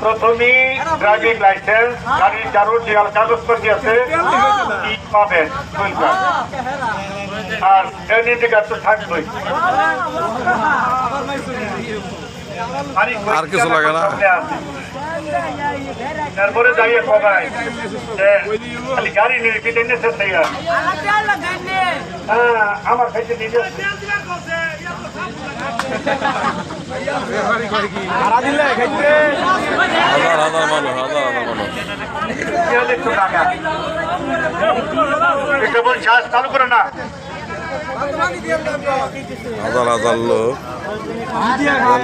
প্রথমেই driving licence, গাড়ির যাবতীয় কাগজপত্র আছে পাবেন, আর এমনি কার্ড তো থাকবেই। আর কিছু লাগে না। তারপরে যাইয়ে সবাই খালি গাড়ি নিয়ে কেটে নিয়েছে। হ্যাঁ, আমার খাইতে নিজে চালু করে না। হাজার হাজার লোক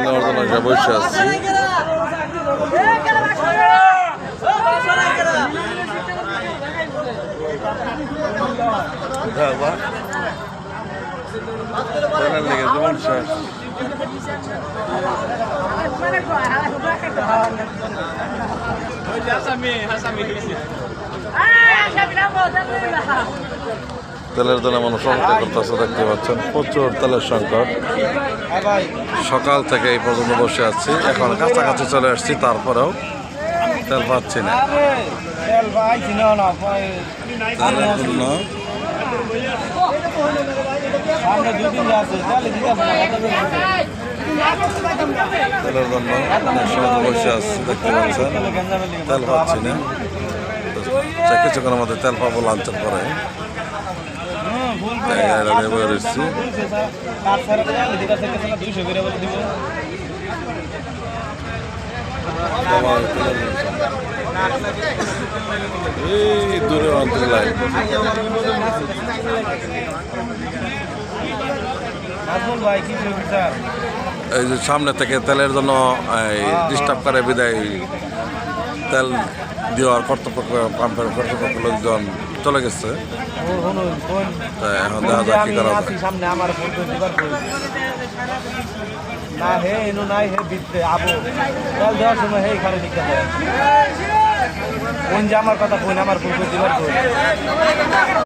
নেওয়ার জন্য বসে আসছি। যেমন শেষ তেলের জন্য মানুষ অপেক্ষা করতেছে, দেখতে পাচ্ছেন প্রচুর তেলের সংকট। সকাল থেকে এই পর্যন্ত বসে আছি, এখন কাছাকাছি চলে আসছি, তারপরেও তেল পাচ্ছি না। তেলের জন্য তেলের জন্য অনেক সময় বসে আসছি, দেখতে পাচ্ছেন তেল পাচ্ছি না। কিছুক্ষণের মধ্যে তেল পাবো লাঞ্চের পরে। এই দূরে অন্তর লাইন এই যে সামনে থেকে তেলের জন্য ডিস্টার্ব করে বিদায় তেল দেওয়ার কর্তৃপক্ষ, পাম্পের কর্তৃপক্ষ লোকজন চলে গেছে। এখন দেখা যাক কি করা যায়। সামনে আমার না হে এনু নাই হে বিদ্যে আবো তেল দেওয়ার সময় হে খালি লিখতে হয় কোন যে আমার কথা কোন আমার ফুল দিবার